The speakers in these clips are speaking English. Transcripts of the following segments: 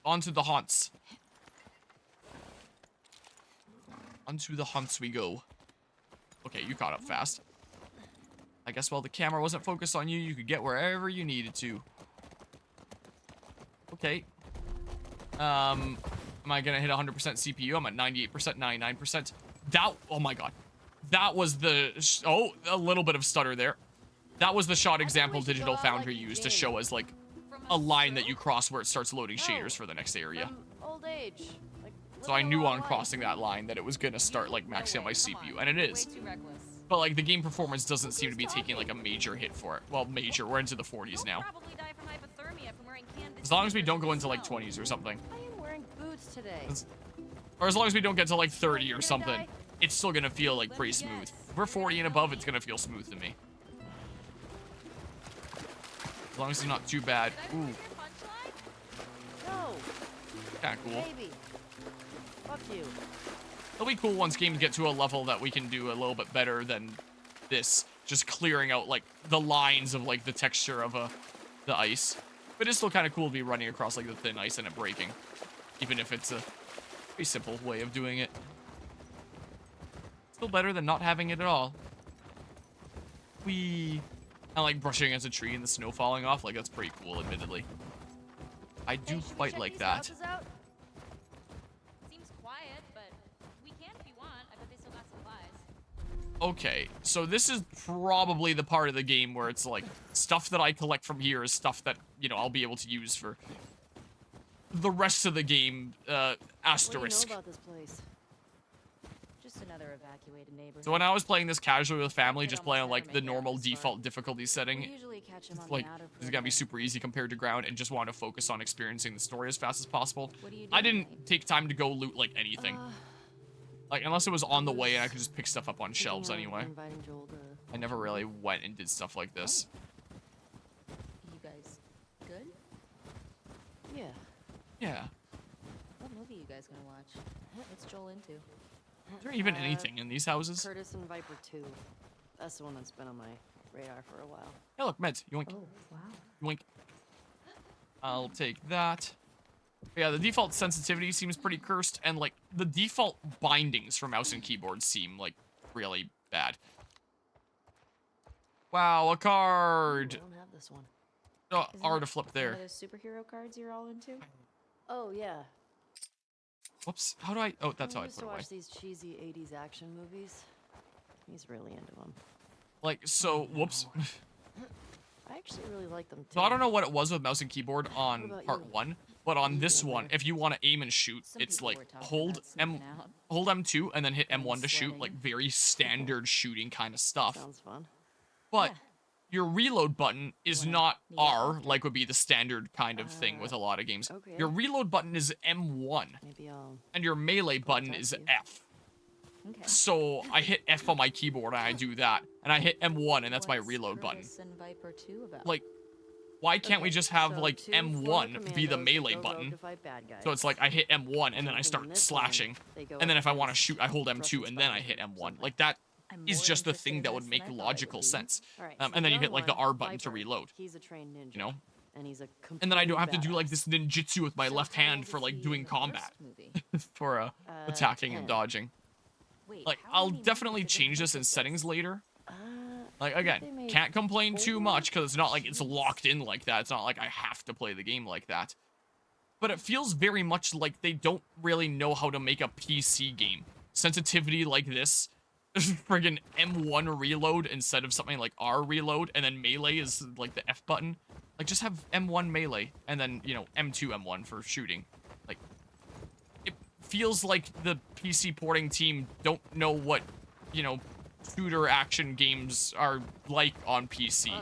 onto the haunts. Onto the haunts we go. Okay, you caught up fast. I guess while the camera wasn't focused on you, you could get wherever you needed to. Okay. Am I gonna hit 100% CPU? I'm at 98%, 99%. That, oh my god. That was the, a little bit of stutter there. That was the shot example Digital Foundry used to show us, like, a line that you cross where it starts loading shaders for the next area. Old age. So I knew on crossing that line that it was gonna start, like, maxing out my CPU, and it is. But, like, the game performance doesn't seem to be taking, like, a major hit for it. Well, major. We're into the 40s now. As long as we don't go into, like, 20s or something. I am wearing boots today. Or as long as we don't get to, like, 30 or something, it's still gonna feel, like, pretty smooth. If we're 40 and above, it's gonna feel smooth to me. As long as it's not too bad. Ooh. No. Kinda cool. Baby. Fuck you. It'll be cool once games get to a level that we can do a little bit better than this. Just clearing out, like, the lines of, like, the texture of the ice. But it's still kind of cool to be running across, like, the thin ice and it breaking. Even if it's a pretty simple way of doing it. Still better than not having it at all. I like brushing against a tree and the snow falling off. Like, that's pretty cool, admittedly. I do quite like that. Seems quiet, but we can if you want. I bet they still got supplies. Okay, so this is probably the part of the game where it's like, stuff that I collect from here is stuff that, you know, I'll be able to use for the rest of the game, asterisk. What do you know about this place? Just another evacuated neighborhood. So when I was playing this casually with family, just playing on, like, the normal default difficulty setting, like, this is gonna be super easy compared to ground, and just want to focus on experiencing the story as fast as possible. I didn't take time to go loot, like, anything. Like, unless it was on the way and I could just pick stuff up on shelves anyway. I never really went and did stuff like this. You guys good? Yeah. Yeah. What movie you guys gonna watch? What's Joel into? Is there even anything in these houses? Curtis and Viper 2. That's the one that's been on my radar for a while. Hey, look, meds. Yoink. Oh, wow. Yoink. I'll take that. But yeah, the default sensitivity seems pretty cursed, and, like, the default bindings for mouse and keyboard seem, like, really bad. Wow, a card! I don't have this one. Oh, R to flip there. One of those superhero cards you're all into? Oh, yeah. Whoops. How do I... Oh, that's how I used put to it away. watch these cheesy 80s action movies. He's really into them. Like, so... Whoops. I actually really like them, too. So I don't know what it was with mouse and keyboard on about part you? 1, but on this one, if you want to aim and shoot, it's like hold M2 and then hit M1 to shoot, like very standard shooting kind of stuff. Sounds fun. But your reload button is not R, like would be the standard kind of thing with a lot of games. Okay. Your reload button is M1, Maybe I'll... and your melee button is F. Okay. So I hit F on my keyboard and I do that, and I hit M1 and that's my reload button. Curtis and Viper 2 about? Like, why can't we just have, so like, two M1 former be the commandos melee go rogue button? to fight bad guys. So it's like, I hit M1, and then I Jumping start this slashing. one, they go And then up if I want to against shoot, I hold M2, Russian and then I spy hit or M1. something. Like, that I'm is more just the interested thing in that would this make than I thought it logical would be. sense. All right, And so then you young hit, like, the one, R button to Viper. reload. He's a trained ninja. You know? And he's a And then I don't have to complete do, like, badass. this ninjutsu with my So left how hand old for, is like, he doing in the combat. first movie? for, attacking and 10. dodging. Wait, Like, how I'll many definitely movies did they change this make in of settings later. Like, they again, made can't complain too 4? much, because it's not like it's locked in like that. It's not like I have to play the game like that. But it feels very much like they don't really know how to make a PC game. Sensitivity like this, friggin' M1 reload instead of something like R reload, and then melee is like the F button. Like, just have M1 melee, and then, you know, M2 M1 for shooting. Like, it feels like the PC porting team don't know what, you know, shooter action games are like on PC.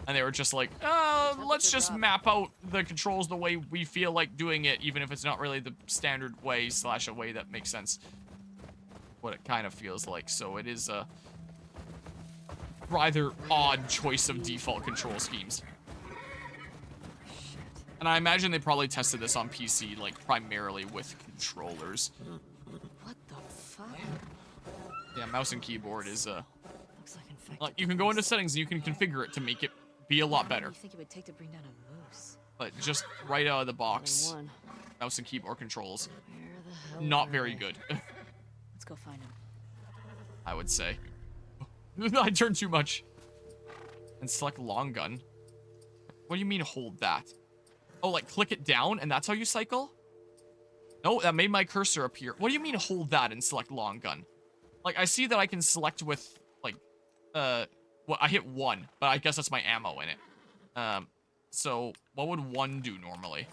And they were just like, let's just map out the controls the way we feel like doing it, even if it's not really the standard way / a way that makes sense. What it kind of feels like. So it is a rather odd choice of default control schemes. And I imagine they probably tested this on PC, like, primarily with controllers. What the fuck? Yeah, mouse and keyboard is, Looks like infected. like, you can go into settings and you can configure it to make it be a lot better. What do you think it would take to bring down a moose? But just right out of the box, One. mouse and keyboard controls. Where the hell Not were very they? good, Let's go find him. I would say. I turned too much. And select long gun. What do you mean hold that? Oh, like click it down and that's how you cycle? No, that made my cursor appear. What do you mean hold that and select long gun? Like, I see that I can select with, like, well, I hit 1, but I guess that's my ammo in it. So what would 1 do normally?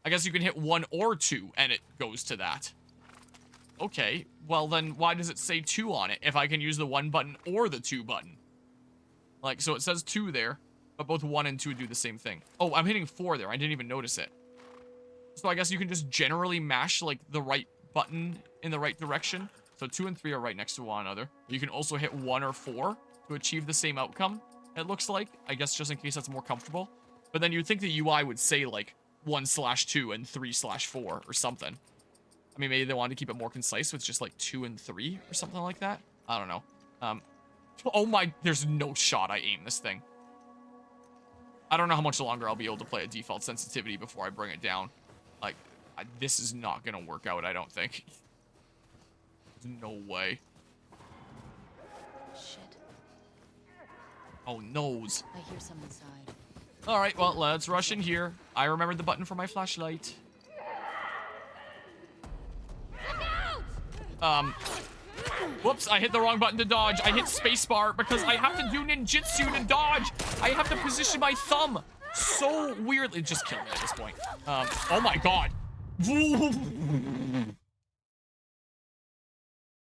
I guess you can hit 1 or 2 and it goes to that. Okay, well then why does it say 2 on it if I can use the 1 button or the 2 button? Like, so it says 2 there, but both 1 and 2 do the same thing. Oh, I'm hitting 4 there. I didn't even notice it. So I guess you can just generally mash, like, the right button in the right direction. So 2 and 3 are right next to one another. You can also hit 1 or 4 to achieve the same outcome, it looks like. I guess just in case that's more comfortable. But then you'd think the UI would say, like, 1/2 and 3/4 or something. I mean, maybe they wanted to keep it more concise with just, like, 2 and 3 or something like that. I don't know. Oh my, there's no shot I aim this thing. I don't know how much longer I'll be able to play at default sensitivity before I bring it down. Like, this is not gonna work out, I don't think. There's no way. Shit. Oh, nose. I hear some inside. Alright, well, let's rush in here. I remembered the button for my flashlight. Whoops, I hit the wrong button to dodge. I hit spacebar because I have to do ninjutsu to dodge. I have to position my thumb so weirdly. Just kill me at this point. Oh my god.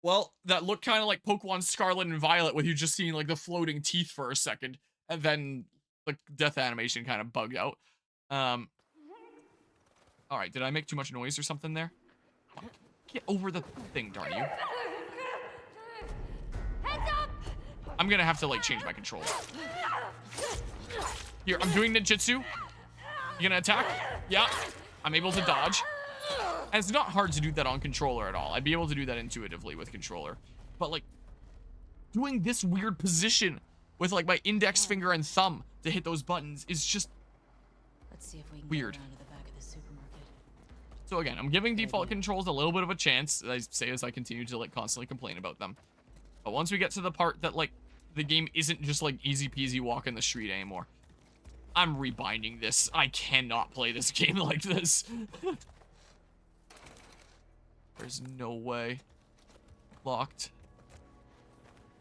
Well, that looked kind of like Pokemon Scarlet and Violet with you just seeing like the floating teeth for a second. And then the death animation kind of bugged out. Alright, did I make too much noise or something there? Get over the thing, darn you. I'm gonna have to, like, change my controls. Here, I'm doing ninjutsu. You gonna attack? Yeah. I'm able to dodge. And it's not hard to do that on controller at all. I'd be able to do that intuitively with controller. But, like, doing this weird position with, like, my index finger and thumb to hit those buttons is just Let's see if we can weird. get around to the back of the supermarket. So again, I'm giving default controls a little bit of a chance, I say as I continue to, like, constantly complain about them. But once we get to the part that, like, the game isn't just, like, easy peasy walking the street anymore, I'm rebinding this. I cannot play this game like this. There's no way. Locked.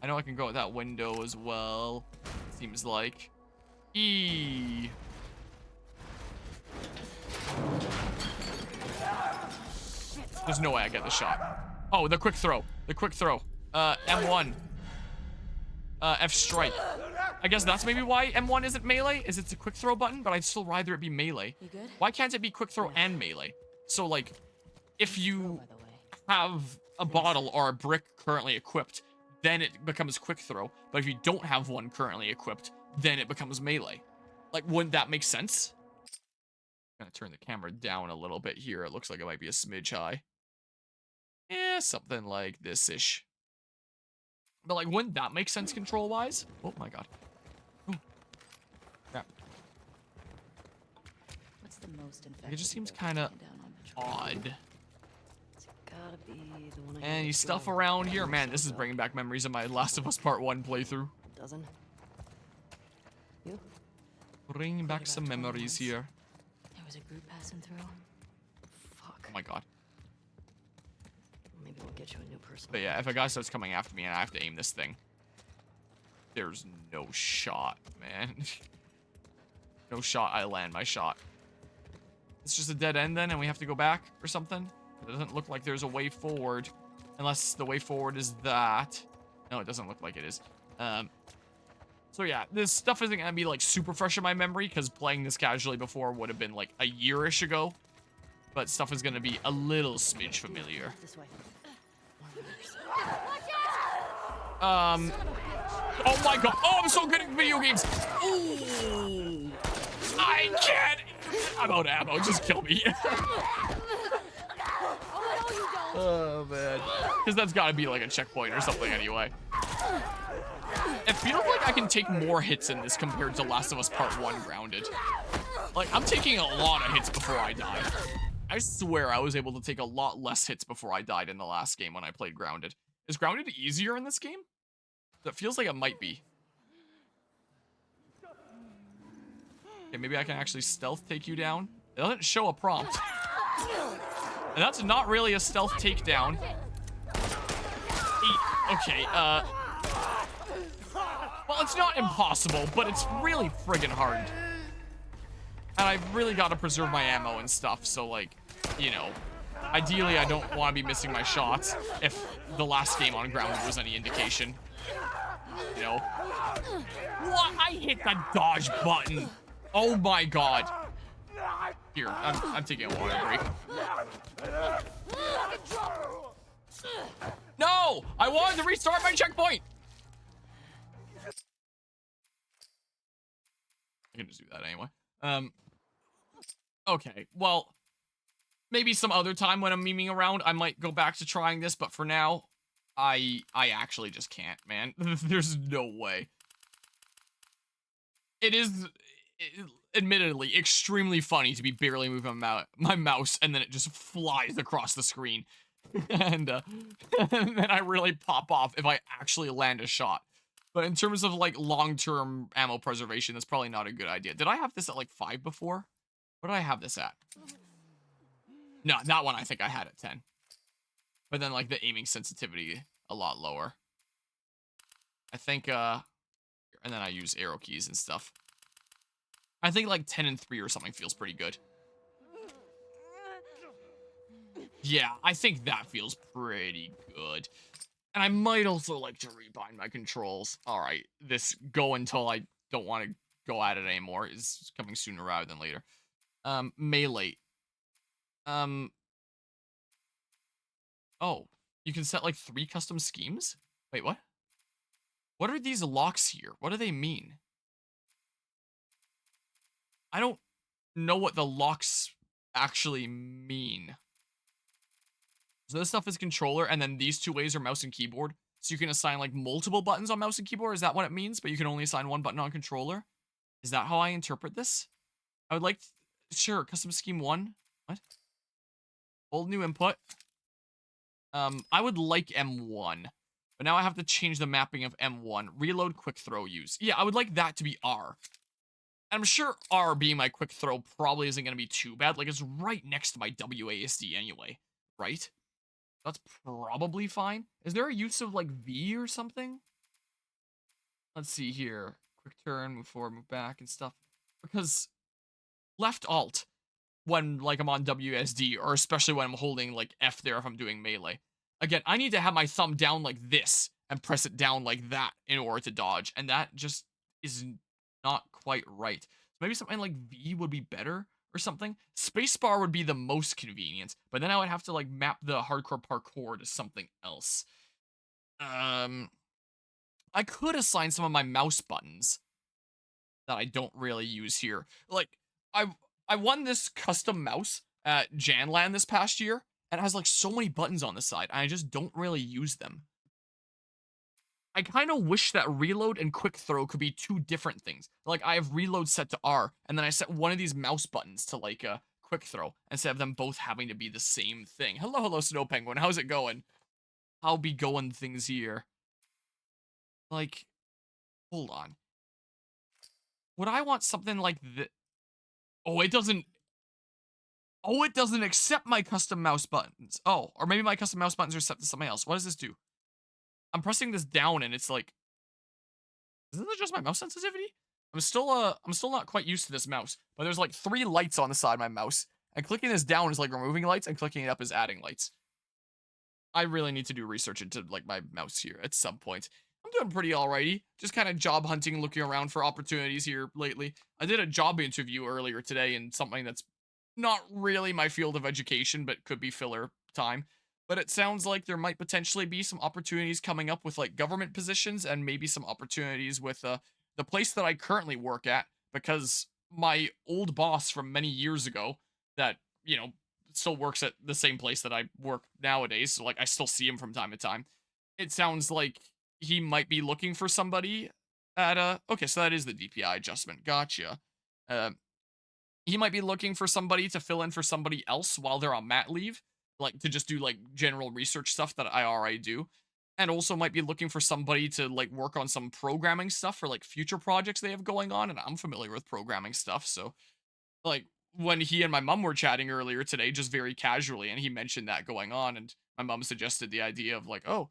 I know I can go out that window as well, seems like. Eee. There's no way I get the shot. Oh, the quick throw. The quick throw. M1. F strike. I guess that's maybe why M1 isn't melee, is it's a quick throw button, but I'd still rather it be melee. You good? Why can't it be quick throw and melee? So, like, if you By the way. have a bottle or a brick currently equipped, then it becomes quick throw. But if you don't have one currently equipped, then it becomes melee. Like, wouldn't that make sense? I'm gonna turn the camera down a little bit here. It looks like it might be a smidge high. Yeah, something like this-ish. But, like, wouldn't that make sense control-wise? Oh, my god. Ooh. Crap. What's the most infected? It just seems kind of odd. It's gotta be the one I And you stuff around here. Man, this is bringing back memories of my Last of Us Part 1 playthrough. Dozen. You? Bringing back some memories here. There was a group passing through. Fuck. Oh my god. Maybe we'll get you a new person. But yeah, if a guy starts coming after me and I have to aim this thing, there's no shot, man. No shot I land my shot. It's just a dead end then and we have to go back or something? It doesn't look like there's a way forward. Unless the way forward is that. No, it doesn't look like it is. So yeah, this stuff isn't gonna be like super fresh in my memory because playing this casually before would have been like a year-ish ago. But stuff is gonna be a little smidge familiar. This way. Oh my god. Oh, I'm so good at video games. Ooh. I can't. I'm out of ammo. Just kill me. Oh, man. Because that's got to be like a checkpoint or something anyway. It feels like I can take more hits in this compared to Last of Us Part 1 Grounded. Like, I'm taking a lot of hits before I die. I swear I was able to take a lot less hits before I died in the last game when I played Grounded. Is Grounded easier in this game? That feels like it might be. Okay, maybe I can actually stealth take you down. It doesn't show a prompt. And that's not really a stealth takedown. Okay, well, it's not impossible, but it's really friggin' hard. And I've really got to preserve my ammo and stuff, so, like, you know, ideally I don't want to be missing my shots if the last game on Grounded was any indication. You know? What? I hit the dodge button. Oh my god. Here, I'm taking a water break. No! I wanted to restart my checkpoint! I can just do that anyway. Okay, well, maybe some other time when I'm memeing around, I might go back to trying this, but for now, I actually just can't, man. There's no way. It is, admittedly, extremely funny to be barely moving my mouse, and then it just flies across the screen. and then I really pop off if I actually land a shot. But in terms of, like, long-term ammo preservation, that's probably not a good idea. Did I have this at, like, 5 before? What did I have this at? No, that one I think I had at 10. But then, like, the aiming sensitivity a lot lower. I think, and then I use arrow keys and stuff. I think, like, 10 and 3 or something feels pretty good. Yeah, I think that feels pretty good. And I might also like to rebind my controls. Alright, this go until I don't want to go at it anymore is coming sooner rather than later. Melee. Oh, you can set like 3 custom schemes? Wait, what? What are these locks here? What do they mean? I don't know what the locks actually mean. So this stuff is controller, and then these 2 ways are mouse and keyboard. So you can assign like multiple buttons on mouse and keyboard. Is that what it means? But you can only assign 1 button on controller? Is that how I interpret this? I would like, sure, custom scheme 1. What? Old new input. I would like M1, but now I have to change the mapping of M1. Reload, quick throw, use. Yeah, I would like that to be R. I'm sure R being my quick throw probably isn't going to be too bad. Like, it's right next to my WASD anyway, right? That's probably fine. Is there a use of, like, V or something? Let's see here. Quick turn, move forward, move back, and stuff. Because left alt, when, like, I'm on WSD, or especially when I'm holding, like, F there if I'm doing melee. Again, I need to have my thumb down like this, and press it down like that in order to dodge, and that just is not quite right. So maybe something like V would be better? Or something. Spacebar would be the most convenient, but then I would have to like map the hardcore parkour to something else. I could assign some of my mouse buttons that I don't really use here. Like, I won this custom mouse at Janland this past year, and it has like so many buttons on the side, and I just don't really use them. I kind of wish that reload and quick throw could be 2 different things. Like, I have reload set to R, and then I set one of these mouse buttons to, like, quick throw, instead of them both having to be the same thing. Hello, Snow Penguin. How's it going? How be going things here? Like, hold on. Would I want something like this? Oh, it doesn't... Oh, it doesn't accept my custom mouse buttons. Oh, or maybe my custom mouse buttons are set to something else. What does this do? I'm pressing this down and it's like, isn't that just my mouse sensitivity? I'm still not quite used to this mouse, but there's like 3 lights on the side of my mouse, and clicking this down is like removing lights, and clicking it up is adding lights. I really need to do research into like my mouse here at some point. I'm doing pretty alrighty, just kind of job hunting, looking around for opportunities here lately. I did a job interview earlier today in something that's not really my field of education, but could be filler time. But it sounds like there might potentially be some opportunities coming up with, like, government positions, and maybe some opportunities with the place that I currently work at, because my old boss from many years ago that, you know, still works at the same place that I work nowadays, so, like, I still see him from time to time. It sounds like he might be looking for somebody at, okay, so that is the DPI adjustment. Gotcha. He might be looking for somebody to fill in for somebody else while they're on mat leave, like to just do like general research stuff that I already do. And also might be looking for somebody to like work on some programming stuff for like future projects they have going on. And I'm familiar with programming stuff. So like when he and my mom were chatting earlier today, just very casually, and he mentioned that going on, and my mom suggested the idea of like, oh,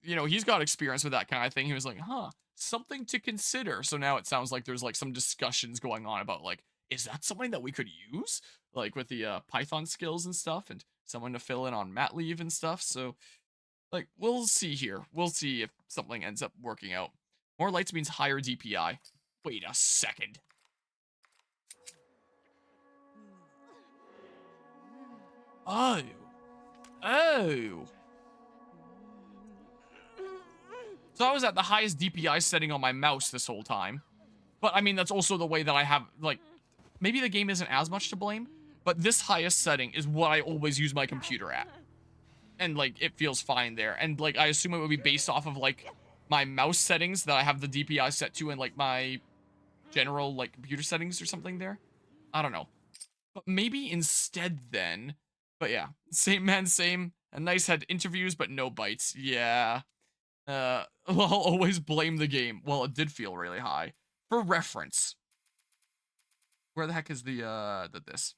you know, he's got experience with that kind of thing. He was like, huh, something to consider. So now it sounds like there's like some discussions going on about like, is that something that we could use? Like with the Python skills and stuff, and someone to fill in on mat leave and stuff. So like, we'll see here. We'll see if something ends up working out. More lights means higher DPI. Wait a second. Oh. Oh. So I was at the highest DPI setting on my mouse this whole time. But I mean, that's also the way that I have, like, maybe the game isn't as much to blame, but this highest setting is what I always use my computer at. And, like, it feels fine there. And, like, I assume it would be based off of, like, my mouse settings that I have the DPI set to and, like, my general, like, computer settings or something there. I don't know. But maybe instead then... But yeah, same man, same. A nice had interviews, but no bites. Yeah. Well, I'll always blame the game. Well, it did feel really high. For reference. Where the heck is the this?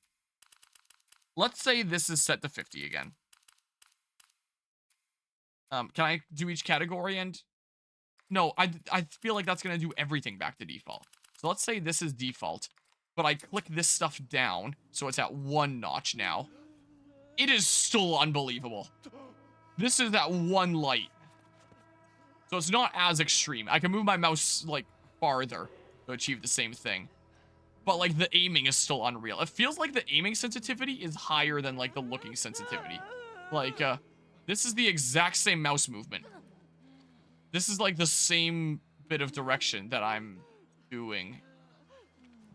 Let's say this is set to 50 again. Can I do each category and... No, I feel like that's going to do everything back to default. So let's say this is default, but I click this stuff down, so it's at 1 notch now. It is still unbelievable. This is at 1 light. So it's not as extreme. I can move my mouse, like, farther to achieve the same thing. But, like, the aiming is still unreal. It feels like the aiming sensitivity is higher than, like, the looking sensitivity. Like, this is the exact same mouse movement. This is, like, the same bit of direction that I'm doing.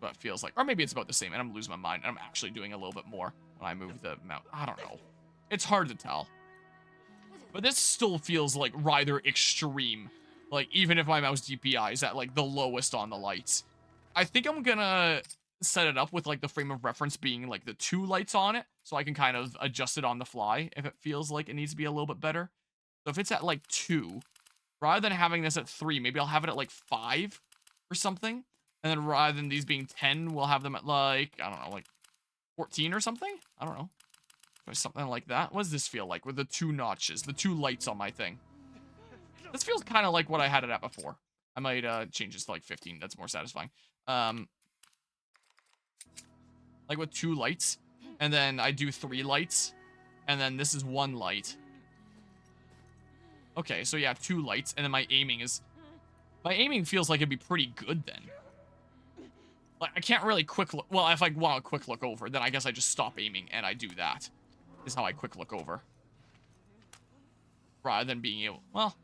But it feels like... Or maybe it's about the same, and I'm losing my mind, and I'm actually doing a little bit more when I move the mouse. I don't know. It's hard to tell. But this still feels, like, rather extreme. Like, even if my mouse DPI is at, like, the lowest on the lights. I think I'm gonna set it up with, like, the frame of reference being, like, the 2 lights on it. So I can kind of adjust it on the fly if it feels like it needs to be a little bit better. So if it's at, like, 2, rather than having this at 3, maybe I'll have it at, like, 5 or something. And then rather than these being 10, we'll have them at, like, I don't know, like, 14 or something? I don't know. Or something like that. What does this feel like with the 2 notches, the 2 lights on my thing? This feels kind of like what I had it at before. I might change this to like 15. That's more satisfying. Like with 2 lights. And then I do 3 lights. And then this is 1 light. Okay, so yeah, 2 lights. And then my aiming is... My aiming feels like it'd be pretty good then. Like, I can't really quick look... Well, if I want a quick look over, then I guess I just stop aiming and I do that. Is how I quick look over. Rather than being able... Well...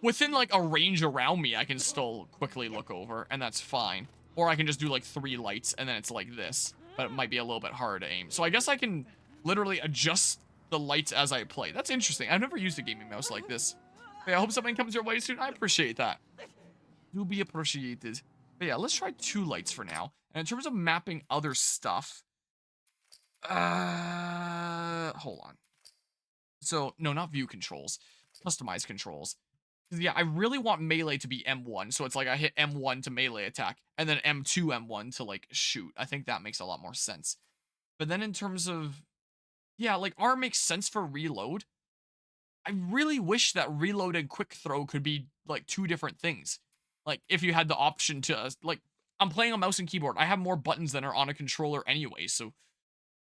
Within, like, a range around me, I can still quickly look over, and that's fine. Or I can just do, like, 3 lights, and then it's like this. But it might be a little bit harder to aim. So I guess I can literally adjust the lights as I play. That's interesting. I've never used a gaming mouse like this. But yeah, I hope something comes your way soon. I appreciate that. Do be appreciated. But yeah, let's try 2 lights for now. And in terms of mapping other stuff... hold on. So, no, not view controls. Customize controls. Yeah, I really want melee to be M1, so it's like I hit M1 to melee attack, and then M2, M1 to, like, shoot. I think that makes a lot more sense. But then in terms of... Yeah, like, R makes sense for reload. I really wish that reload and quick throw could be, like, 2 different things. Like, if you had the option to, like... I'm playing on mouse and keyboard. I have more buttons than are on a controller anyway, so...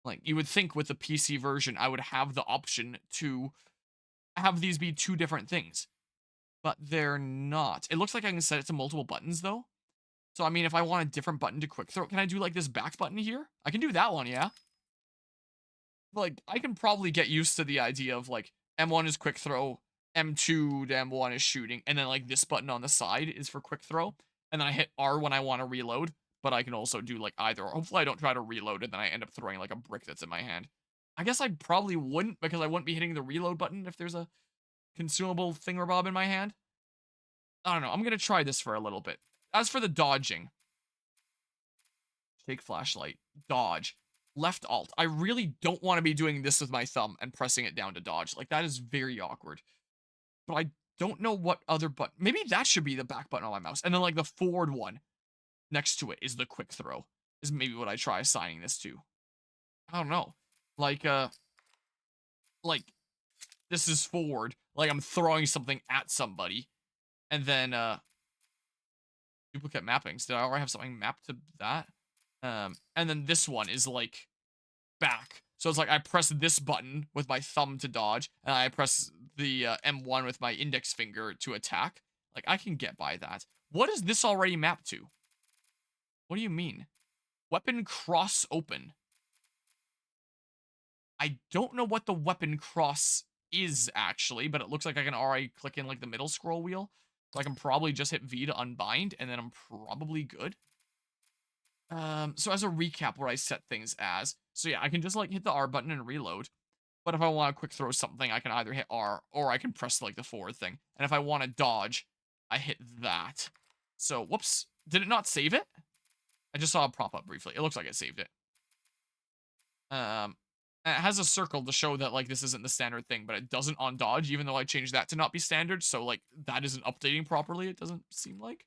Like, you would think with the PC version, I would have the option to have these be 2 different things. But they're not. It looks like I can set it to multiple buttons, though. So, I mean, if I want a different button to quick throw, can I do, like, this back button here? I can do that one, yeah. Like, I can probably get used to the idea of, like, M1 is quick throw, M2 to M1 is shooting, and then, like, this button on the side is for quick throw. And then I hit R when I want to reload, but I can also do, like, either. Hopefully I don't try to reload and then I end up throwing, like, a brick that's in my hand. I guess I probably wouldn't, because I wouldn't be hitting the reload button if there's a consumable thingamabob in my hand. I don't know. I'm going to try this for a little bit. As for the dodging, Shake flashlight. Dodge. Left alt. I really don't want to be doing this with my thumb and pressing it down to dodge. Like, that is very awkward. But I don't know what other button. Maybe that should be the back button on my mouse. And then, like, the forward one next to it is the quick throw. Is maybe what I try assigning this to. I don't know. Like, this is forward. Like, I'm throwing something at somebody. And then, duplicate mappings. Did I already have something mapped to that? And then this one is, like, back. So it's like I press this button with my thumb to dodge, and I press the M1 with my index finger to attack. Like, I can get by that. What is this already mapped to? What do you mean? Weapon cross open. I don't know what the weapon cross is, actually, but it looks like I can already click in, like, the middle scroll wheel. So I can probably just hit V to unbind, and then I'm probably good. So as a recap where I set things as, so yeah, I can just, like, hit the R button and reload. But if I want to quick throw something, I can either hit R, or I can press, like, the forward thing. And if I want to dodge, I hit that. So, whoops. Did it not save it? I just saw it pop up briefly. It looks like it saved it. And it has a circle to show that, like, this isn't the standard thing, but it doesn't on dodge, even though I changed that to not be standard. So, like, that isn't updating properly, it doesn't seem like.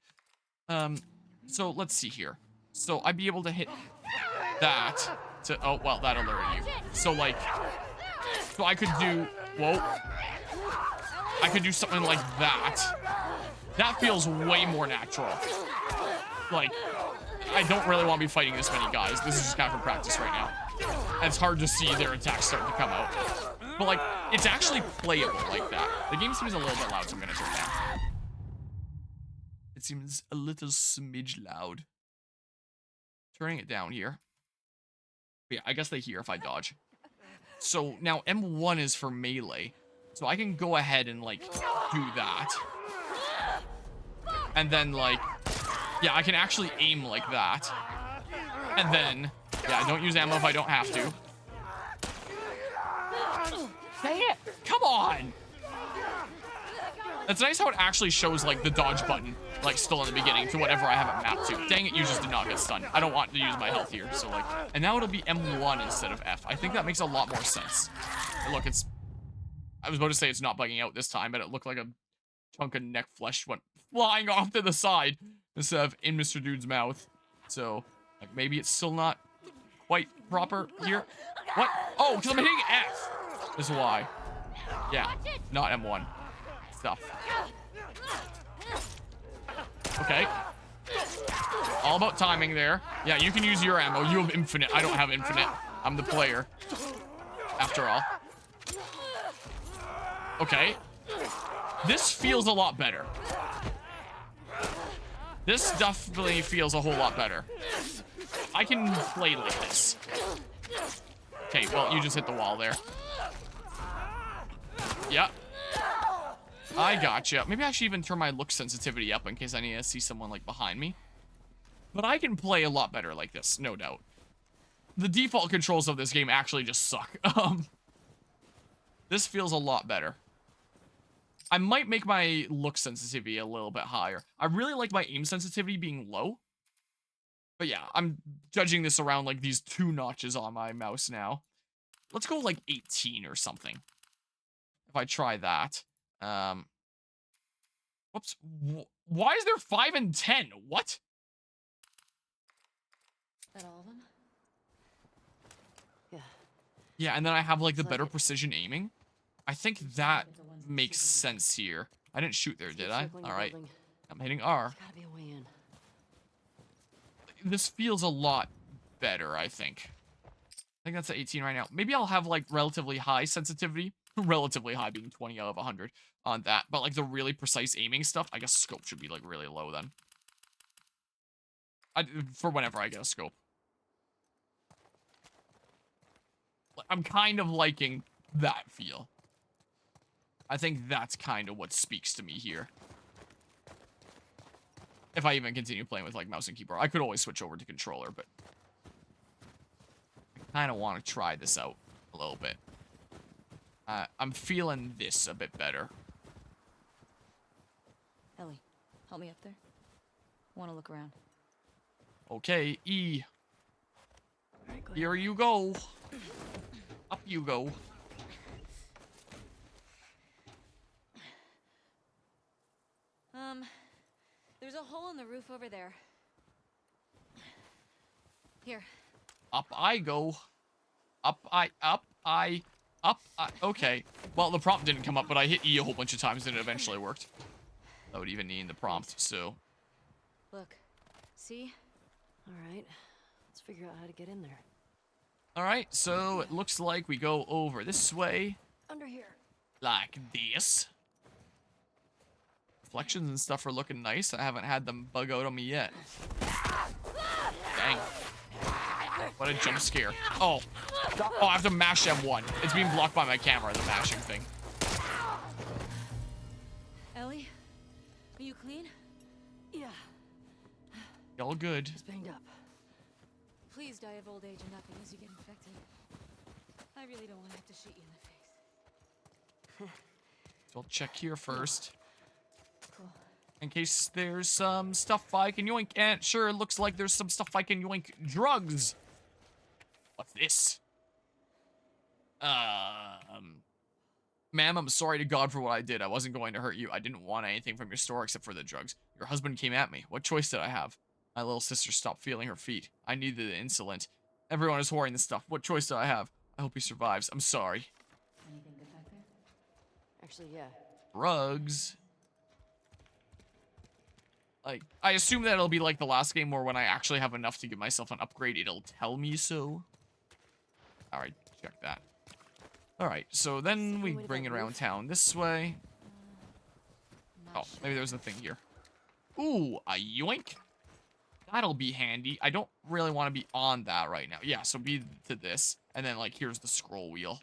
So let's see here. So I'd be able to hit that to, oh, well, that alerted you. So, like, so I could do, whoa. I could do something like that. That feels way more natural. Like, I don't really want to be fighting this many guys. This is just kind of for practice right now. And it's hard to see their attacks starting to come out. But, like, it's actually playable like that. The game seems a little bit loud, so I'm going to turn it down. It seems a little smidge loud. Turning it down here. But yeah, I guess they hear if I dodge. So now M1 is for melee. So I can go ahead and, like, do that. And then, like, yeah, I can actually aim like that. And then, yeah, I don't use ammo if I don't have to. Dang it! Come on! It's nice how it actually shows, like, the dodge button, like, still in the beginning to whatever I have it mapped to. Dang it, you just did not get stunned. I don't want to use my health here, so, like, and now it'll be M1 instead of F. I think that makes a lot more sense. And look, it's, I was about to say it's not bugging out this time, but it looked like a chunk of neck flesh went flying off to the side instead of in Mr. Dude's mouth. So, like, maybe it's still not quite proper here. What? Oh, because I'm hitting F. This is why. Yeah, not M1. Stuff. Okay. All about timing there. Yeah, you can use your ammo. You have infinite. I don't have infinite. I'm the player. After all. Okay. This feels a lot better. This definitely feels a whole lot better. I can play like this. Okay, well, you just hit the wall there. Yep. I gotcha. Maybe I should even turn my look sensitivity up in case I need to see someone, like, behind me. But I can play a lot better like this, no doubt. The default controls of this game actually just suck. This feels a lot better. I might make my look sensitivity a little bit higher. I really like my aim sensitivity being low. But yeah, I'm judging this around, like, these 2 notches on my mouse now. Let's go, like, 18 or something. If I try that. Whoops. Why is there 5 and 10? What? Is that all of them? Yeah. Yeah, and then I have, like, the better precision aiming. I think that makes sense here. I didn't shoot there, did I? Alright. I'm hitting R. Gotta be a way in. This feels a lot better, I think. I think that's at 18 right now. Maybe I'll have, like, relatively high sensitivity. Relatively high being 20 out of 100 on that. But, like, the really precise aiming stuff, I guess scope should be, like, really low then. For whenever I get a scope. I'm kind of liking that feel. I think that's kind of what speaks to me here. If I even continue playing with, like, mouse and keyboard. I could always switch over to controller, but I kind of want to try this out a little bit. I'm feeling this a bit better. Ellie, help me up there. I want to look around. Okay, E. Here you go. Up you go. There's a hole in the roof over there. Here. Up I go. Okay. Well, the prompt didn't come up, but I hit E a whole bunch of times and it eventually worked. That would even need the prompt, so. Look. See? Alright. Let's figure out how to get in there. Alright, so it looks like we go over this way. Under here. Like this. Reflections and stuff are looking nice. I haven't had them bug out on me yet. Dang. What a jump scare. Oh. Oh, I have to mash M1. It's being blocked by my camera, the mashing thing. Ellie? Are you clean? Yeah. All good. Just banged up. Please die of old age and nothing as you get infected. I really don't want to have to shoot you in the face. So I'll check here first. Cool. In case there's some stuff I can yoink. And sure, it looks like there's some stuff I can yoink. Drugs. What's this? Ma'am, I'm sorry to God for what I did. I wasn't going to hurt you. I didn't want anything from your store except for the drugs. Your husband came at me. What choice did I have? My little sister stopped feeling her feet. I needed the insulin. Everyone is hoarding this stuff. What choice did I have? I hope he survives. I'm sorry. Anything good back there? Actually, yeah. Drugs. Like, I assume that it'll be like the last game where when I actually have enough to give myself an upgrade, it'll tell me so. Alright, check that. Alright, so then we bring it around town this way. Oh, maybe there's a thing here. Ooh, a yoink. That'll be handy. I don't really want to be on that right now. Yeah, so be to this. And then, like, here's the scroll wheel.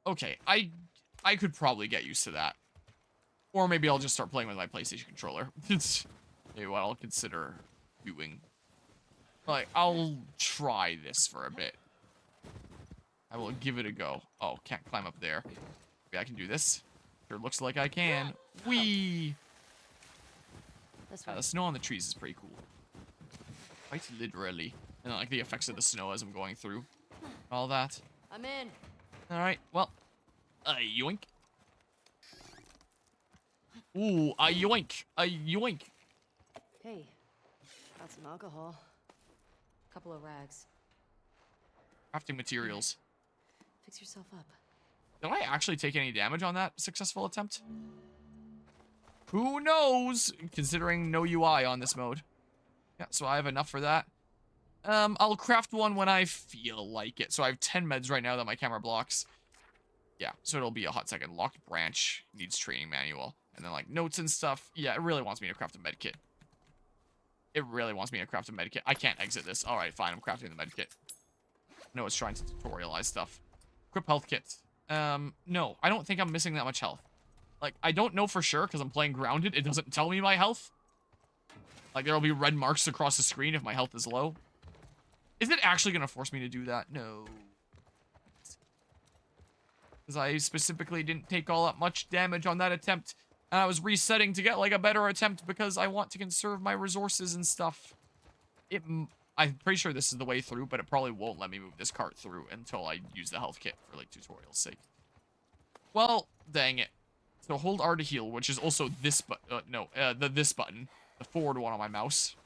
Okay, I could probably get used to that. Or maybe I'll just start playing with my PlayStation controller. Maybe what I'll consider doing. Like, I'll try this for a bit. I will give it a go. Oh, can't climb up there. Maybe I can do this. Sure looks like I can. Whee! The snow on the trees is pretty cool. Quite literally. And like the effects of the snow as I'm going through. All that. I'm in. Alright, well. Yoink. Ooh, a yoink. A yoink. Hey, got some alcohol. Couple of rags. Crafting materials. Fix yourself up. Did I actually take any damage on that successful attempt? Who knows? Considering no UI on this mode. Yeah, so I have enough for that. I'll craft one when I feel like it. So I have 10 meds right now that my camera blocks. Yeah, so it'll be a hot second. Locked branch needs training manual. And then like notes and stuff. Yeah, it really wants me to craft a med kit. It really wants me to craft a med kit. I can't exit this. Alright, fine, I'm crafting the med kit. No, it's trying to tutorialize stuff. Equip health kit. No, I don't think I'm missing that much health. Like, I don't know for sure because I'm playing grounded. It doesn't tell me my health. Like, there'll be red marks across the screen if my health is low. Is it actually going to force me to do that? No. Because I specifically didn't take all that much damage on that attempt. And I was resetting to get, like, a better attempt because I want to conserve my resources and stuff. I'm pretty sure this is the way through, but it probably won't let me move this cart through until I use the health kit for, like, tutorial's sake. Well, dang it. So hold R to heal, which is also this button. This button. The forward one on my mouse.